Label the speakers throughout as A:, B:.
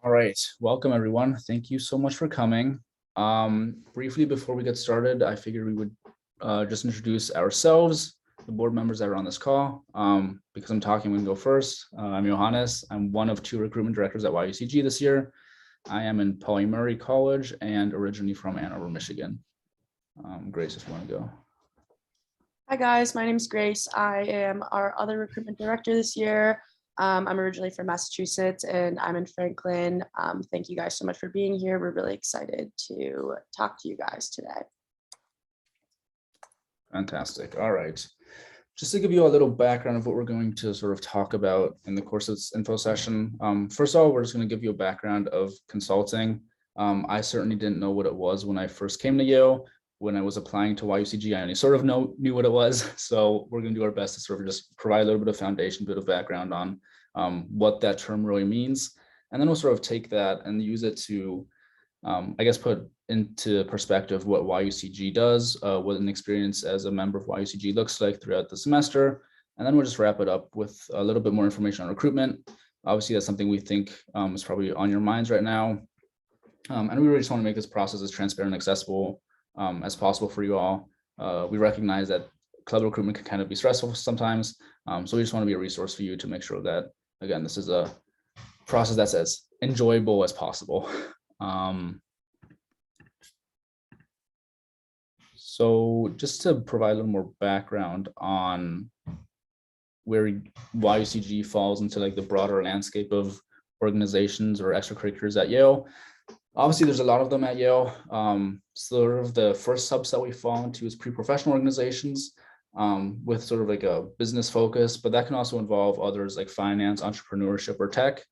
A: All right, welcome everyone. Thank you so much for coming. Briefly before we get started, I figured we would just introduce ourselves, the board members that are on this call. Because I'm talking, we can go first. I'm Johannes. I'm one of two recruitment directors at YUCG this year. I am in Pauli Murray College and originally from Ann Arbor, Michigan. Grace, if you want to go.
B: Hi guys, my name is Grace. I am our other recruitment director this year. I'm originally from Massachusetts and I'm in Franklin. Thank you guys so much for being here. We're really excited to talk to you guys today.
A: Fantastic. All right. Just to give you a little background of what we're going to sort of talk about in the course of this info session. First of all, we're just going to give you a background of consulting. I certainly didn't know what it was when I first came to Yale. When I was applying to YUCG, I only sort of knew what it was. So we're going to do our best to sort of just provide a little bit of foundation, bit of background on what that term really means. And then we'll sort of take that and use it to, I guess, put into perspective what YUCG does, what an experience as a member of YUCG looks like throughout the semester. And then we'll just wrap it up with a little bit more information on recruitment. Obviously, that's something we think is probably on your minds right now. And we really just want to make this process as transparent and accessible as possible for you all. We recognize that club recruitment can kind of be stressful sometimes. So we just want to be a resource for you to make sure that, again, this is a process that's as enjoyable as possible. So just to provide a little more background on where YUCG falls into like the broader landscape of organizations or extracurriculars at Yale. Obviously, there's a lot of them at Yale. Sort of the first subset we fall into is pre-professional organizations with sort of like a business focus, but that can also involve others like finance, entrepreneurship, or tech.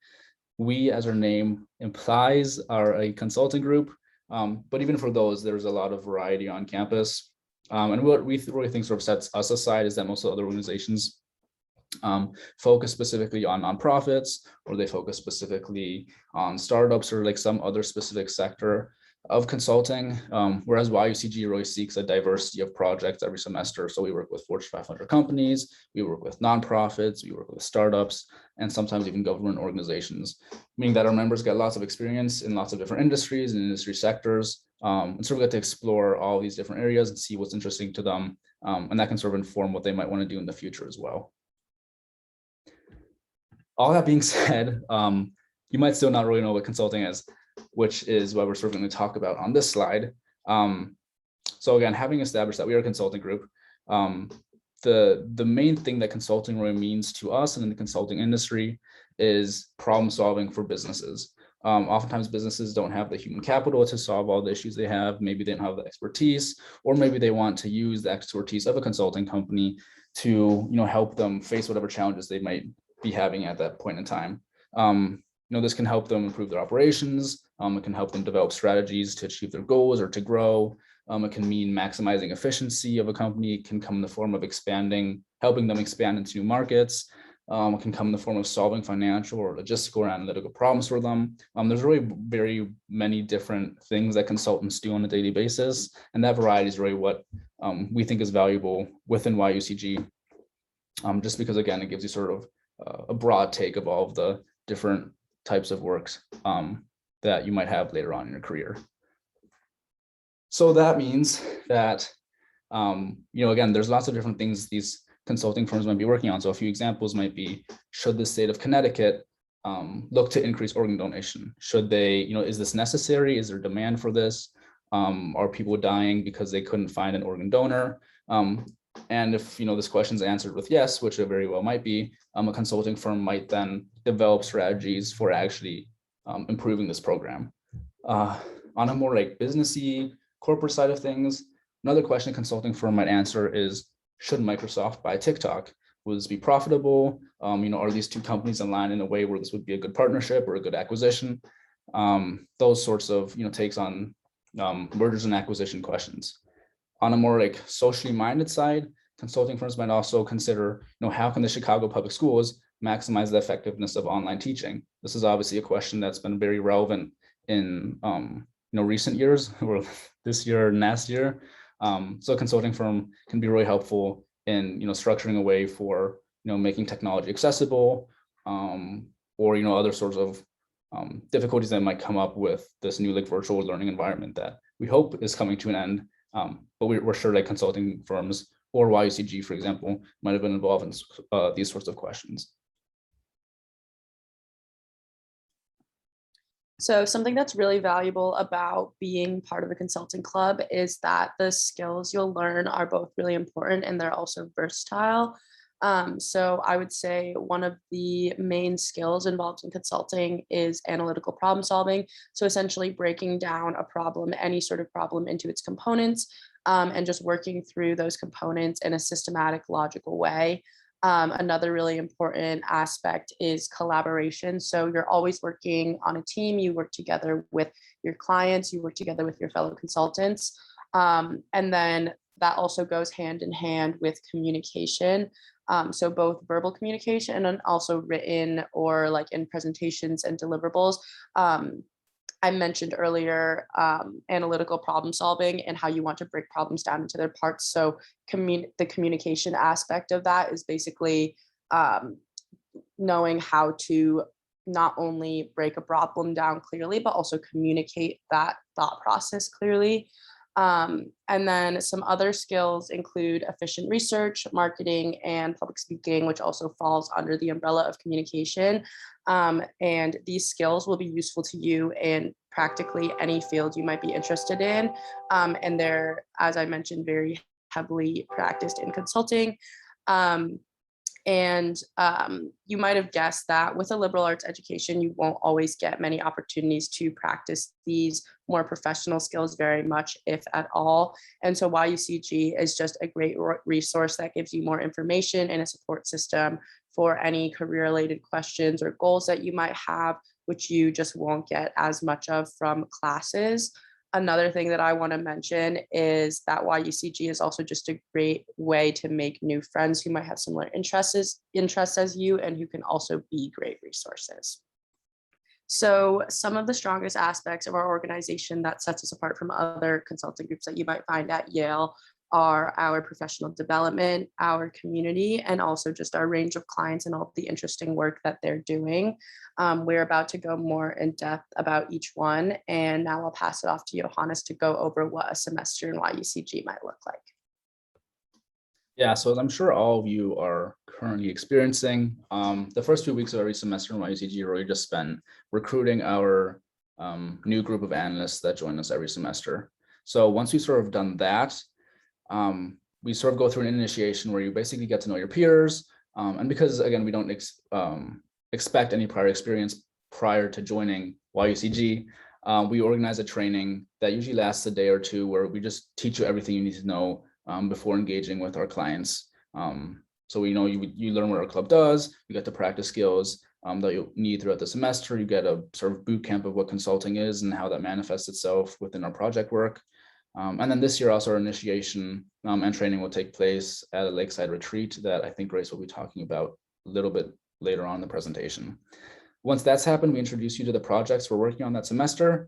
A: We, as our name implies, are a consulting group, but even for those, there's a lot of variety on campus. And what we really think sort of sets us aside is that most of the other organizations focus specifically on nonprofits, or they focus specifically on startups or like some other specific sector of consulting, whereas YUCG really seeks a diversity of projects every semester. So we work with Fortune 500 companies, we work with nonprofits, we work with startups, and sometimes even government organizations, meaning that our members get lots of experience in lots of different industries and industry sectors. And so we get to explore all these different areas and see what's interesting to them. And that can sort of inform what they might want to do in the future as well. All that being said, you might still not really know what consulting is, which is what we're sort of going to talk about on this slide. So again, having established that we are a consulting group, the main thing that consulting really means to us and in the consulting industry is problem solving for businesses. Oftentimes businesses don't have the human capital to solve all the issues they have. Maybe they don't have the expertise, or maybe they want to use the expertise of a consulting company to help them face whatever challenges they might be having at that point in time. This can help them improve their operations. It can help them develop strategies to achieve their goals or to grow. It can mean maximizing efficiency of a company. It can come in the form of helping them expand into new markets. It can come in the form of solving financial or logistical or analytical problems for them. There's really very many different things that consultants do on a daily basis. And that variety is really what we think is valuable within YUCG. Just because, again, it gives you sort of a broad take of all of the different types of works that you might have later on in your career. So that means that, again, there's lots of different things these consulting firms might be working on. So a few examples might be, should the state of Connecticut look to increase organ donation? Should they, is this necessary? Is there demand for this? Are people dying because they couldn't find an organ donor? And if this question is answered with yes, which it very well might be, a consulting firm might then develop strategies for actually improving this program. On a more like businessy corporate side of things, another question a consulting firm might answer is, should Microsoft buy TikTok? Will this be profitable? Are these two companies aligned in a way where this would be a good partnership or a good acquisition? Those sorts of takes on mergers and acquisition questions. On a more like socially minded side, consulting firms might also consider, how can the Chicago public schools maximize the effectiveness of online teaching? This is obviously a question that's been very relevant in recent years, or this year and last year. So a consulting firm can be really helpful in structuring a way for making technology accessible, or other sorts of difficulties that might come up with this new like virtual learning environment that we hope is coming to an end. But we're sure like consulting firms or YUCG, for example, might have been involved in these sorts of questions.
B: So something that's really valuable about being part of a consulting club is that the skills you'll learn are both really important and they're also versatile. So I would say one of the main skills involved in consulting is analytical problem solving. So essentially breaking down a problem, any sort of problem, into its components, and just working through those components in a systematic, logical way. Another really important aspect is collaboration. So you're always working on a team, you work together with your clients, you work together with your fellow consultants. And then that also goes hand in hand with communication. So both verbal communication and then also written or like in presentations and deliverables. I mentioned earlier analytical problem solving and how you want to break problems down into their parts. So the communication aspect of that is basically knowing how to not only break a problem down clearly, but also communicate that thought process clearly. And then some other skills include efficient research, marketing, and public speaking, which also falls under the umbrella of communication. And these skills will be useful to you in practically any field you might be interested in. And they're, as I mentioned, very heavily practiced in consulting. You might have guessed that with a liberal arts education, you won't always get many opportunities to practice these more professional skills very much, if at all. And so YUCG is just a great resource that gives you more information and a support system for any career-related questions or goals that you might have, which you just won't get as much of from classes. Another thing that I want to mention is that YUCG is also just a great way to make new friends who might have similar interests as you and who can also be great resources. So some of the strongest aspects of our organization that sets us apart from other consulting groups that you might find at Yale are our professional development, our community, and also just our range of clients and all the interesting work that they're doing. We're about to go more in depth about each one. And now I'll pass it off to Johannes to go over what a semester in YUCG might look like.
A: Yeah, so as I'm sure all of you are currently experiencing, the first few weeks of every semester in YUCG are really just spent recruiting our new group of analysts that join us every semester. So once we've sort of done that, we sort of go through an initiation where you basically get to know your peers. And because, again, we don't expect any prior experience prior to joining YUCG, we organize a training that usually lasts a day or two where we just teach you everything you need to know before engaging with our clients. So we know you learn what our club does, you get the practice skills that you'll need throughout the semester. You get a sort of boot camp of what consulting is and how that manifests itself within our project work. And then this year also our initiation and training will take place at a lakeside retreat that I think Grace will be talking about a little bit later on in the presentation. Once that's happened, we introduce you to the projects we're working on that semester.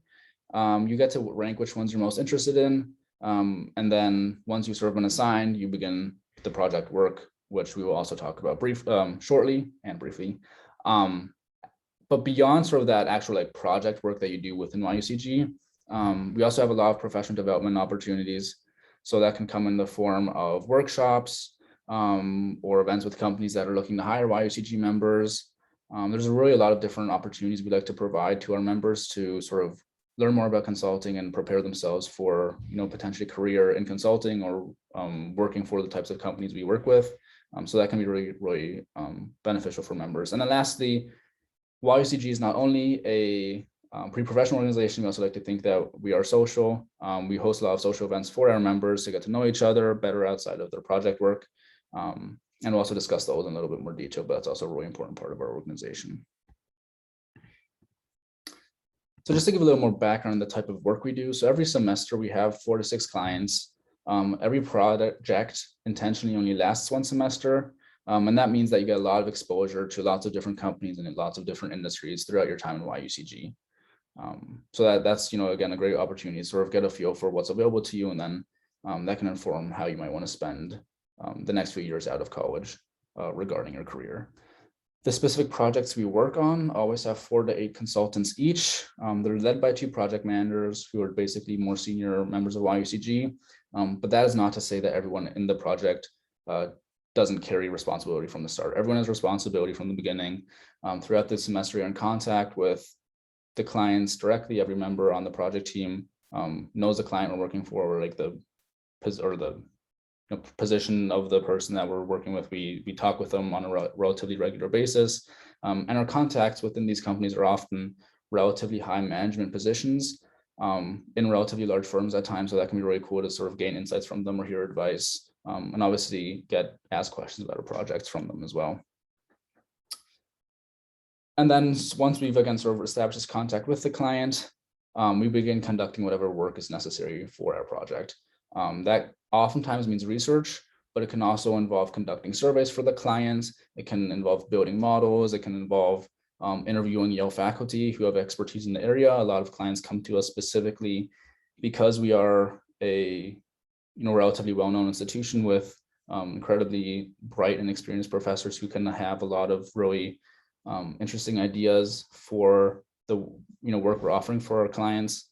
A: You get to rank which ones you're most interested in. And then once you've sort of been assigned, you begin the project work, which we will also talk about shortly and briefly. But beyond sort of that actual like project work that you do within YUCG, we also have a lot of professional development opportunities. So that can come in the form of workshops or events with companies that are looking to hire YUCG members. There's really a lot of different opportunities we like to provide to our members to sort of learn more about consulting and prepare themselves for, potentially career in consulting or working for the types of companies we work with. So that can be really, really beneficial for members. And then lastly, YUCG is not only a pre-professional organization. We also like to think that we are social. We host a lot of social events for our members to get to know each other better outside of their project work. And we'll also discuss those in a little bit more detail, but that's also a really important part of our organization. So just to give a little more background on the type of work we do. So every semester we have 4 to 6 clients. Every project intentionally only lasts 1 semester. And that means that you get a lot of exposure to lots of different companies and in lots of different industries throughout your time in YUCG. So that's, again, a great opportunity to sort of get a feel for what's available to you. And then that can inform how you might want to spend the next few years out of college regarding your career. The specific projects we work on always have 4 to 8 consultants each. They're led by 2 project managers who are basically more senior members of YUCG. But that is not to say that everyone in the project doesn't carry responsibility from the start. Everyone has responsibility from the beginning. Throughout the semester, you're in contact with the clients directly. Every member on the project team knows the client we're working for, or like the position of the person that we're working with. We talk with them on a relatively regular basis, and our contacts within these companies are often relatively high management positions in relatively large firms at times. So that can be really cool to sort of gain insights from them or hear advice, and obviously get asked questions about our projects from them as well. And then once we've again sort of established this contact with the client, we begin conducting whatever work is necessary for our project. That oftentimes means research, but it can also involve conducting surveys for the clients. It can involve building models. It can involve interviewing Yale faculty who have expertise in the area. A lot of clients come to us specifically because we are a relatively well-known institution with incredibly bright and experienced professors who can have a lot of really interesting ideas for the work we're offering for our clients.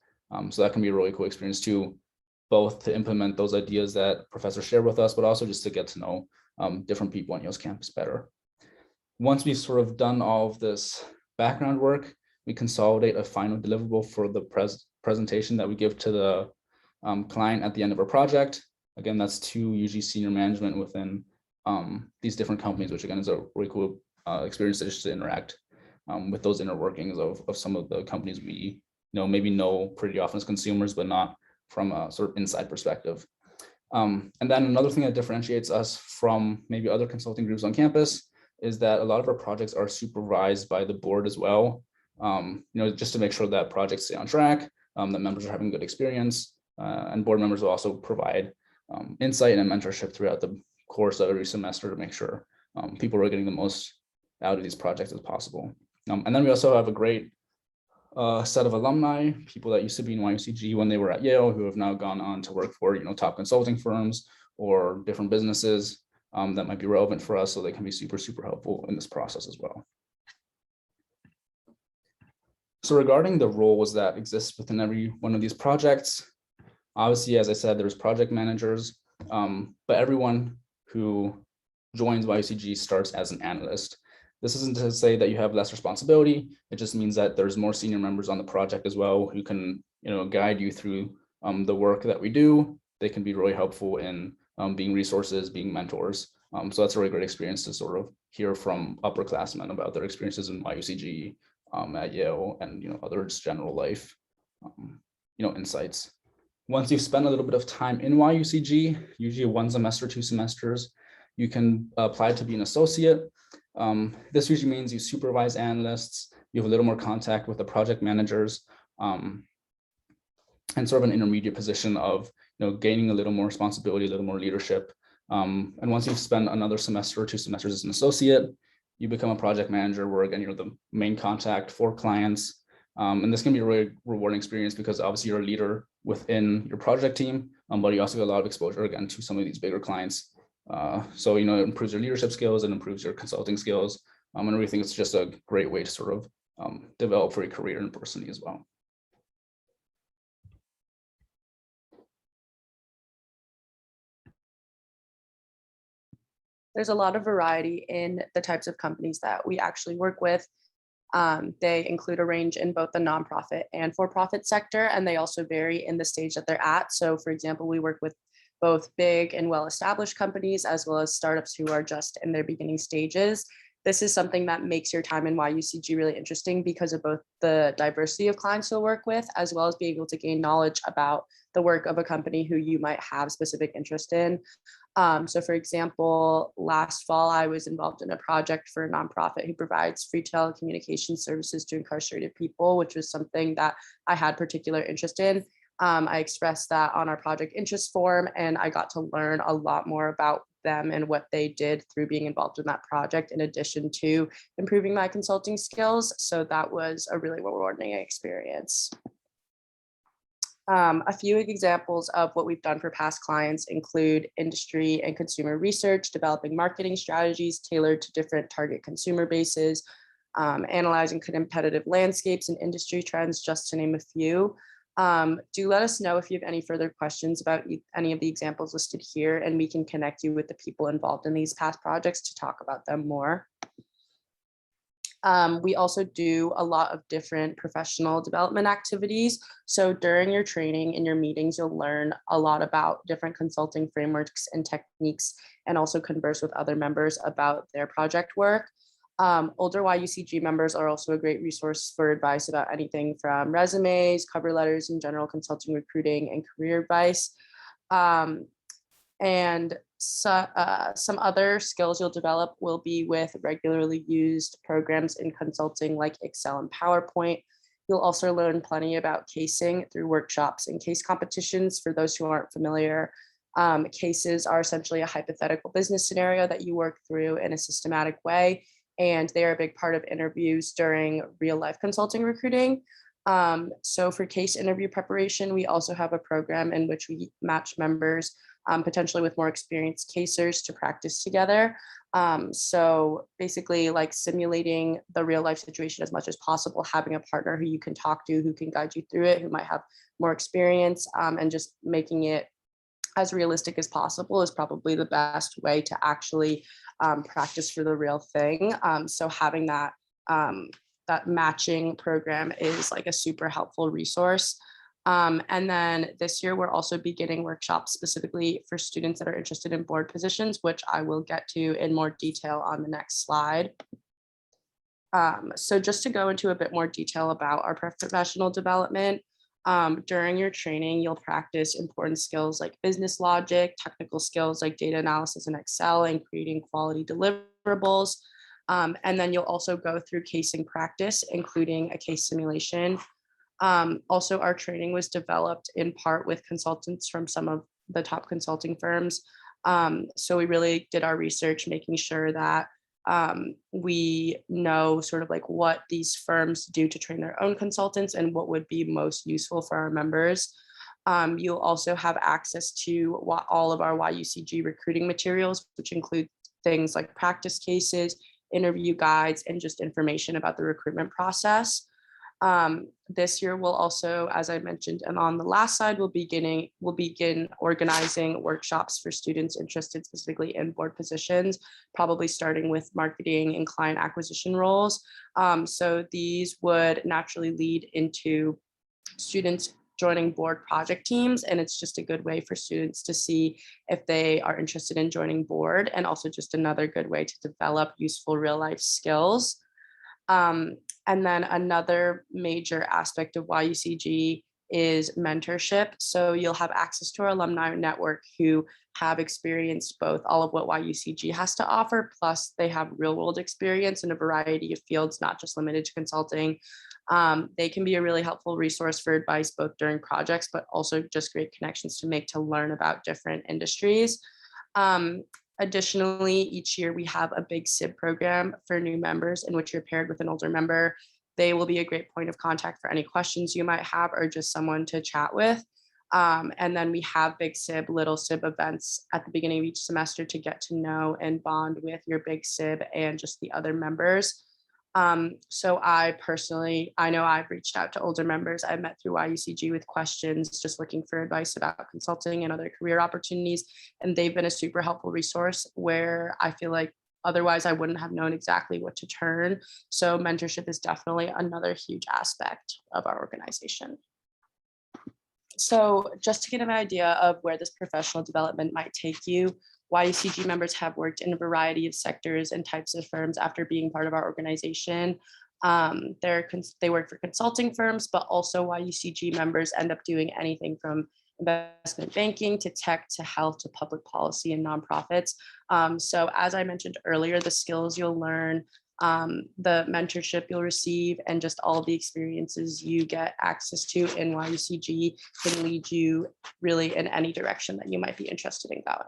A: So that can be a really cool experience too, both to implement those ideas that professors share with us, but also just to get to know different people on Yale's campus better. Once we've sort of done all of this background work, we consolidate a final deliverable for the presentation that we give to the client at the end of our project. Again, that's 2 UG senior management within these different companies, which again is a really cool experience just to interact with those inner workings of some of the companies we maybe know pretty often as consumers, but not from a sort of inside perspective. And then another thing that differentiates us from maybe other consulting groups on campus is that a lot of our projects are supervised by the board as well, just to make sure that projects stay on track, that members are having good experience, and board members will also provide insight and mentorship throughout the course of every semester to make sure people are getting the most out of these projects as possible. And then we also have a great set of alumni, people that used to be in YUCG when they were at Yale, who have now gone on to work for top consulting firms or different businesses that might be relevant for us, so they can be super, super helpful in this process as well. So regarding the roles that exist within every one of these projects, obviously, as I said, there's project managers, but everyone who joins YUCG starts as an analyst. This isn't to say that you have less responsibility. It just means that there's more senior members on the project as well who can, guide you through the work that we do. They can be really helpful in being resources, being mentors. So that's a really great experience to sort of hear from upperclassmen about their experiences in YUCG, at Yale, and other just general life, insights. Once you've spent a little bit of time in YUCG, usually 1 semester, 2 semesters, you can apply to be an associate. This usually means you supervise analysts, you have a little more contact with the project managers, and sort of an intermediate position of gaining a little more responsibility, a little more leadership. And once you've spent another semester or 2 semesters as an associate, you become a project manager where again, you're the main contact for clients. And this can be a really rewarding experience because obviously you're a leader within your project team, but you also get a lot of exposure again to some of these bigger clients. So, it improves your leadership skills and improves your consulting skills. And we think it's just a great way to sort of develop for your career and personally as well.
B: There's a lot of variety in the types of companies that we actually work with. They include a range in both the nonprofit and for-profit sector, and they also vary in the stage that they're at. So for example, we work with both big and well-established companies, as well as startups who are just in their beginning stages. This is something that makes your time in YUCG really interesting because of both the diversity of clients you'll work with, as well as being able to gain knowledge about the work of a company who you might have specific interest in. So for example, last fall, I was involved in a project for a nonprofit who provides free telecommunications services to incarcerated people, which was something that I had particular interest in. I expressed that on our project interest form, and I got to learn a lot more about them and what they did through being involved in that project, in addition to improving my consulting skills. So that was a really rewarding experience. A few examples of what we've done for past clients include industry and consumer research, developing marketing strategies tailored to different target consumer bases, analyzing competitive landscapes and industry trends, just to name a few. Do let us know if you have any further questions about any of the examples listed here, and we can connect you with the people involved in these past projects to talk about them more. We also do a lot of different professional development activities. So during your training and your meetings, you'll learn a lot about different consulting frameworks and techniques, and also converse with other members about their project work. Older YUCG members are also a great resource for advice about anything from resumes, cover letters, and general consulting, recruiting, and career advice. Some other skills you'll develop will be with regularly used programs in consulting like Excel and PowerPoint. You'll also learn plenty about casing through workshops and case competitions. For those who aren't familiar, cases are essentially a hypothetical business scenario that you work through in a systematic way, and they are a big part of interviews during real life consulting recruiting. So for case interview preparation, we also have a program in which we match members potentially with more experienced casers to practice together. So basically like simulating the real life situation as much as possible, having a partner who you can talk to, who can guide you through it, who might have more experience, and just making it as realistic as possible is probably the best way to actually practice for the real thing. So having that matching program is like a super helpful resource. And then this year, we're also beginning workshops specifically for students that are interested in board positions, which I will get to in more detail on the next slide. So just to go into a bit more detail about our professional development, during your training, you'll practice important skills like business logic, technical skills like data analysis in Excel, and creating quality deliverables. And then you'll also go through casing practice, including a case simulation. Also, our training was developed in part with consultants from some of the top consulting firms. So we really did our research, making sure that we know sort of like what these firms do to train their own consultants and what would be most useful for our members. You'll also have access to all of our YUCG recruiting materials, which include things like practice cases, interview guides, and just information about the recruitment process. This year we'll also, as I mentioned, and on the last slide, we'll begin organizing workshops for students interested specifically in board positions, probably starting with marketing and client acquisition roles. So these would naturally lead into students joining board project teams, and it's just a good way for students to see if they are interested in joining board, and also just another good way to develop useful real life skills. And then another major aspect of YUCG is mentorship. So you'll have access to our alumni network who have experienced both all of what YUCG has to offer, plus they have real world experience in a variety of fields, not just limited to consulting. They can be a really helpful resource for advice, both during projects, but also just great connections to make to learn about different industries. Additionally, each year we have a big SIB program for new members in which you're paired with an older member. They will be a great point of contact for any questions you might have or just someone to chat with. And then we have big SIB, little SIB events at the beginning of each semester to get to know and bond with your big SIB and just the other members. So I know I've reached out to older members I met through YUCG with questions, just looking for advice about consulting and other career opportunities. And they've been a super helpful resource where I feel like otherwise I wouldn't have known exactly what to turn. So mentorship is definitely another huge aspect of our organization. So just to get an idea of where this professional development might take you, YUCG members have worked in a variety of sectors and types of firms after being part of our organization. They work for consulting firms, but also YUCG members end up doing anything from investment banking to tech to health to public policy and nonprofits. So as I mentioned earlier, the skills you'll learn, the mentorship you'll receive, and just all the experiences you get access to in YUCG can lead you really in any direction that you might be interested in going.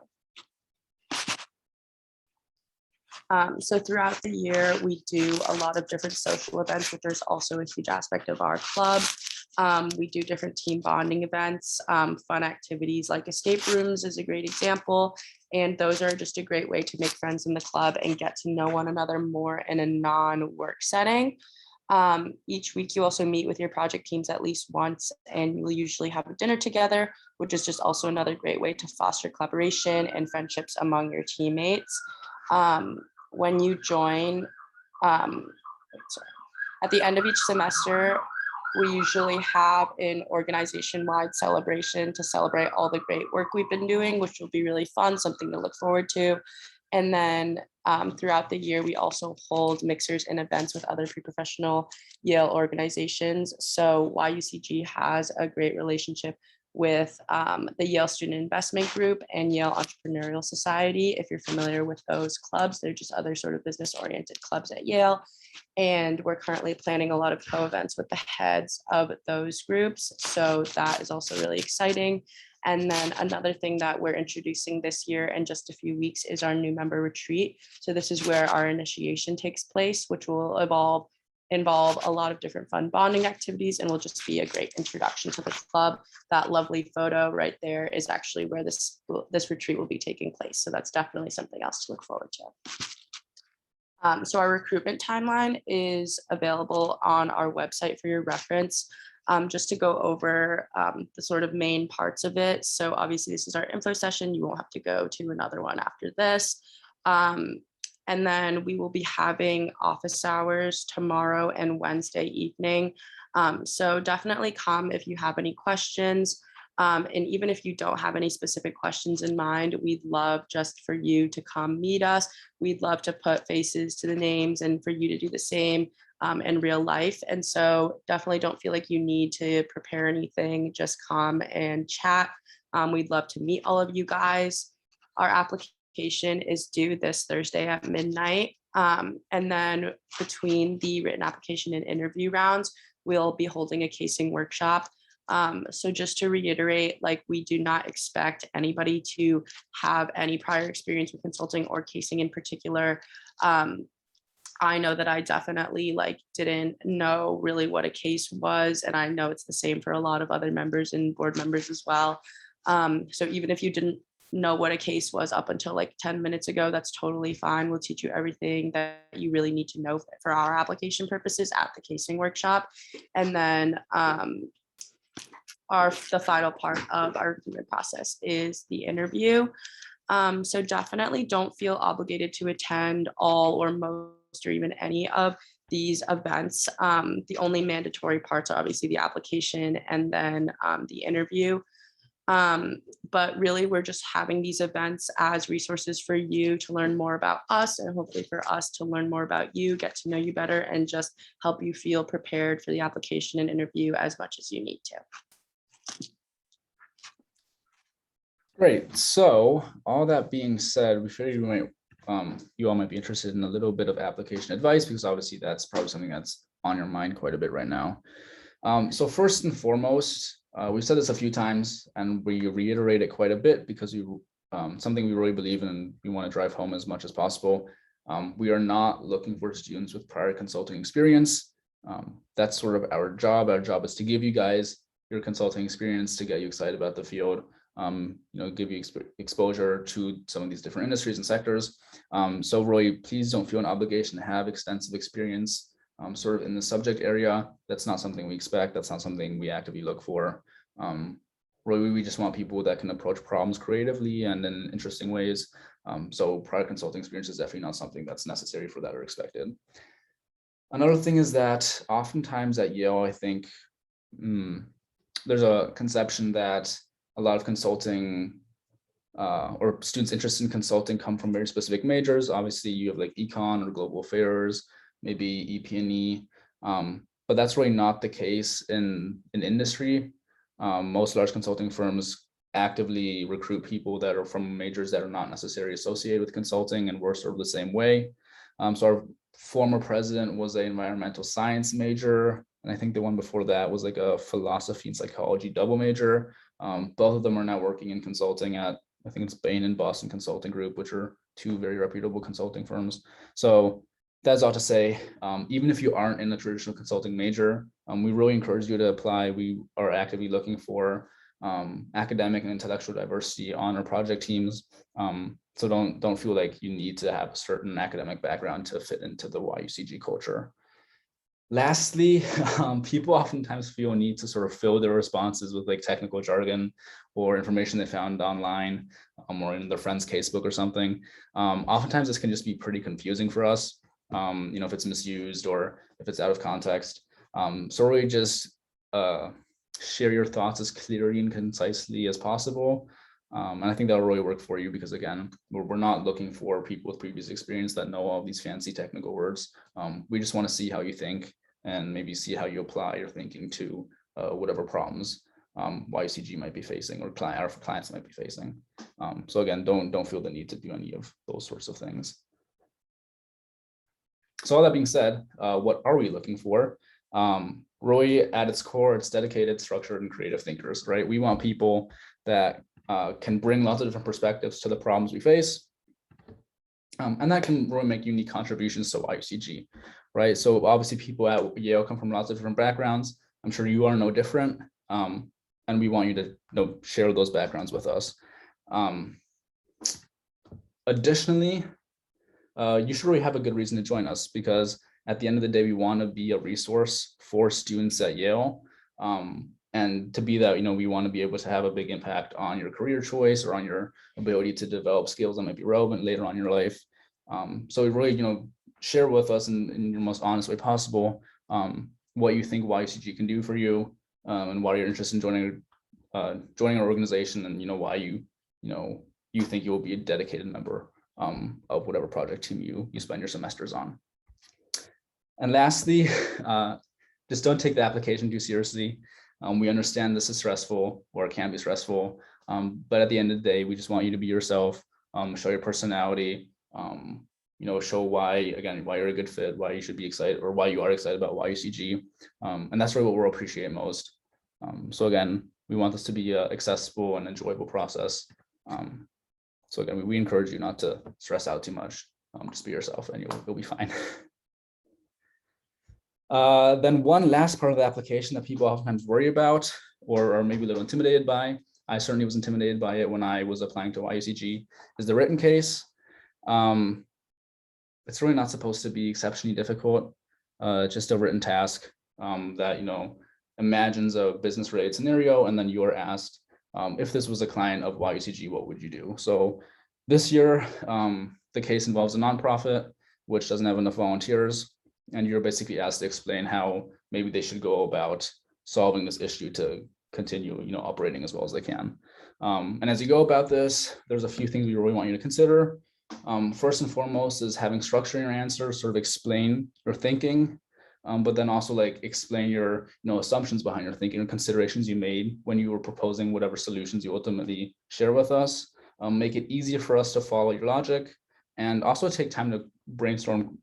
B: So throughout the year, we do a lot of different social events, which is also a huge aspect of our club. We do different team bonding events, fun activities like escape rooms is a great example. And those are just a great way to make friends in the club and get to know one another more in a non-work setting. Each week you also meet with your project teams at least once, and you'll usually have a dinner together, which is just also another great way to foster collaboration and friendships among your teammates. When you join, sorry, at the end of each semester, we usually have an organization-wide celebration to celebrate all the great work we've been doing, which will be really fun, something to look forward to. And then throughout the year, we also hold mixers and events with other pre-professional Yale organizations. So YUCG has a great relationship with the Yale Student Investment Group and Yale Entrepreneurial Society. If you're familiar with those clubs, they're just other sort of business-oriented clubs at Yale. And we're currently planning a lot of co-events with the heads of those groups. So that is also really exciting. And then another thing that we're introducing this year in just a few weeks is our new member retreat. So this is where our initiation takes place, which will involve a lot of different fun bonding activities and will just be a great introduction to the club. That lovely photo right there is actually where this retreat will be taking place. So that's definitely something else to look forward to. So our recruitment timeline is available on our website for your reference. Just to go over the sort of main parts of it. So obviously this is our info session. You won't have to go to another one after this. And then we will be having office hours tomorrow and Wednesday evening. So definitely come if you have any questions. And even if you don't have any specific questions in mind, we'd love just for you to come meet us. We'd love to put faces to the names and for you to do the same in real life. And so definitely don't feel like you need to prepare anything, just come and chat. We'd love to meet all of you guys. Our application is due this Thursday at midnight. And then between the written application and interview rounds, we'll be holding a casing workshop. So just to reiterate, like we do not expect anybody to have any prior experience with consulting or casing in particular. I know that I definitely didn't know really what a case was, and I know it's the same for a lot of other members and board members as well. So even if you didn't know what a case was up until like 10 minutes ago, that's totally fine. We'll teach you everything that you really need to know for our application purposes at the casing workshop. And then the final part of our recruitment process is the interview. So definitely don't feel obligated to attend all or most or even any of these events. The only mandatory parts are obviously the application and then the interview. But really, we're just having these events as resources for you to learn more about us and hopefully for us to learn more about you, get to know you better, and just help you feel prepared for the application and interview as much as you need to.
A: Great. So all that being said, we figured you all might be interested in a little bit of application advice because obviously that's probably something that's on your mind quite a bit right now. So first and foremost, we've said this a few times and we reiterate it quite a bit because something we really believe in and we want to drive home as much as possible. We are not looking for students with prior consulting experience. That's sort of our job. Our job is to give you guys your consulting experience to get you excited about the field. Give you exposure to some of these different industries and sectors. So really, please don't feel an obligation to have extensive experience sort of in the subject area. That's not something we expect. That's not something we actively look for. Really, we just want people that can approach problems creatively and in interesting ways. So prior consulting experience is definitely not something that's necessary for that or expected. Another thing is that oftentimes at Yale, I think there's a conception that a lot of consulting or students interested in consulting come from very specific majors. Obviously, you have like econ or global affairs, maybe EP&E, but that's really not the case in industry. Most large consulting firms actively recruit people that are from majors that are not necessarily associated with consulting, and we're sort of the same way. So our former president was an environmental science major, and I think the one before that was like a philosophy and psychology double major. Both of them are now working in consulting at, I think it's Bain and Boston Consulting Group, which are two very reputable consulting firms. So that's all to say, even if you aren't in a traditional consulting major, we really encourage you to apply. We are actively looking for academic and intellectual diversity on our project teams. So don't feel like you need to have a certain academic background to fit into the YUCG culture. Lastly, people oftentimes feel a need to sort of fill their responses with like technical jargon or information they found online or in their friend's casebook or something. Oftentimes this can just be pretty confusing for us, if it's misused or if it's out of context. So really just share your thoughts as clearly and concisely as possible. And I think that'll really work for you because again, we're not looking for people with previous experience that know all these fancy technical words. We just want to see how you think and maybe see how you apply your thinking to whatever problems YUCG might be facing or our clients might be facing. So again, don't feel the need to do any of those sorts of things. So all that being said, what are we looking for? Really at its core, it's dedicated, structured, and creative thinkers, right? We want people that can bring lots of different perspectives to the problems we face. And that can really make unique contributions to YUCG, right? So obviously people at Yale come from lots of different backgrounds. I'm sure you are no different. And we want you to share those backgrounds with us. Additionally, you should really have a good reason to join us because at the end of the day, we want to be a resource for students at Yale. And to be that, we want to be able to have a big impact on your career choice or on your ability to develop skills that might be relevant later on in your life. So we really, share with us in your most honest way possible what you think YUCG can do for you and why you're interested in joining our organization and why you think you will be a dedicated member of whatever project team you spend your semesters on. And lastly, just don't take the application too seriously. We understand this is stressful or it can be stressful, but at the end of the day, we just want you to be yourself, show your personality, show why you're a good fit, why you should be excited or why you are excited about YUCG. And that's really what we'll appreciate most. So again, we want this to be an accessible and enjoyable process. So again, we encourage you not to stress out too much. Just be yourself and you'll be fine. Then one last part of the application that people oftentimes worry about or are maybe a little intimidated by, I certainly was intimidated by it when I was applying to YUCG, is the written case. It's really not supposed to be exceptionally difficult, just a written task that imagines a business related scenario, and then you're asked, if this was a client of YUCG, what would you do? So this year, the case involves a nonprofit which doesn't have enough volunteers, and you're basically asked to explain how maybe they should go about solving this issue to continue, operating as well as they can. And as you go about this, there's a few things we really want you to consider. First and foremost is having structure in your answer, sort of explain your thinking, but then also explain your assumptions behind your thinking and considerations you made when you were proposing whatever solutions you ultimately share with us. Make it easier for us to follow your logic, and also take time to brainstorm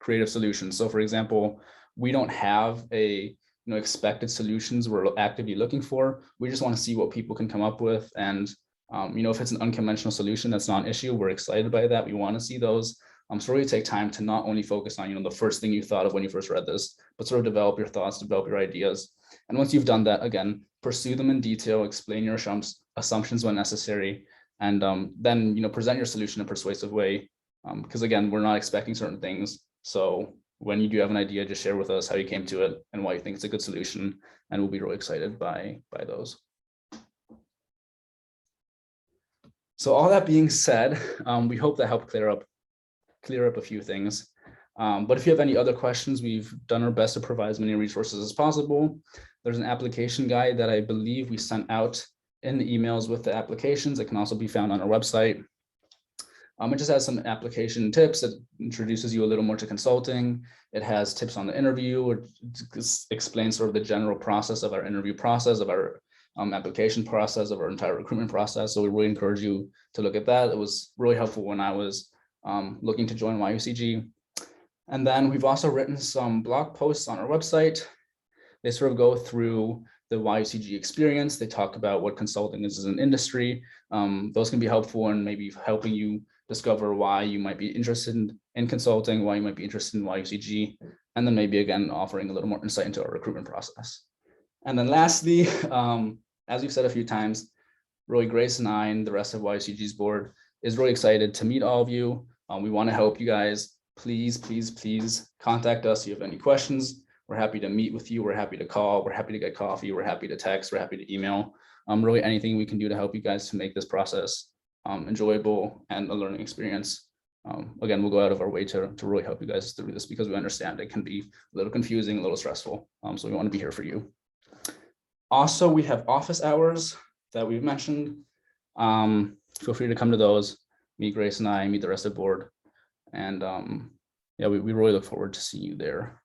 A: creative solutions. So for example, we don't have a expected solutions we're actively looking for. We just want to see what people can come up with, and if it's an unconventional solution, that's not an issue. We're excited by that. We want to see those. So really take time to not only focus on the first thing you thought of when you first read this, but sort of develop your thoughts, develop your ideas. And once you've done that, again, pursue them in detail, explain your assumptions when necessary, and then present your solution in a persuasive way. Because again, we're not expecting certain things. So when you do have an idea, just share with us how you came to it and why you think it's a good solution, and we'll be really excited by those. So all that being said, we hope that helped clear up a few things. But if you have any other questions, we've done our best to provide as many resources as possible. There's an application guide that I believe we sent out in the emails with the applications. It can also be found on our website. It just has some application tips. It introduces you a little more to consulting. It has tips on the interview. It explains sort of the general process of our interview process, of our application process, of our entire recruitment process. So we really encourage you to look at that. It was really helpful when I was looking to join YUCG. And then we've also written some blog posts on our website. They sort of go through the YUCG experience. They talk about what consulting is as an industry. Those can be helpful in maybe helping you discover why you might be interested in consulting, why you might be interested in YUCG, and then maybe again offering a little more insight into our recruitment process. And then lastly, as we've said a few times, really Grace and I and the rest of YUCG's board is really excited to meet all of you. We want to help you guys. Please, please, please contact us if you have any questions. We're happy to meet with you. We're happy to call. We're happy to get coffee. We're happy to text. We're happy to email. Really anything we can do to help you guys to make this process enjoyable and a learning experience. Again, we'll go out of our way to really help you guys through this because we understand it can be a little confusing, a little stressful. So we want to be here for you. Also, we have office hours that we've mentioned. Feel free to come to those, meet Grace and I, meet the rest of the board. And yeah, we really look forward to seeing you there.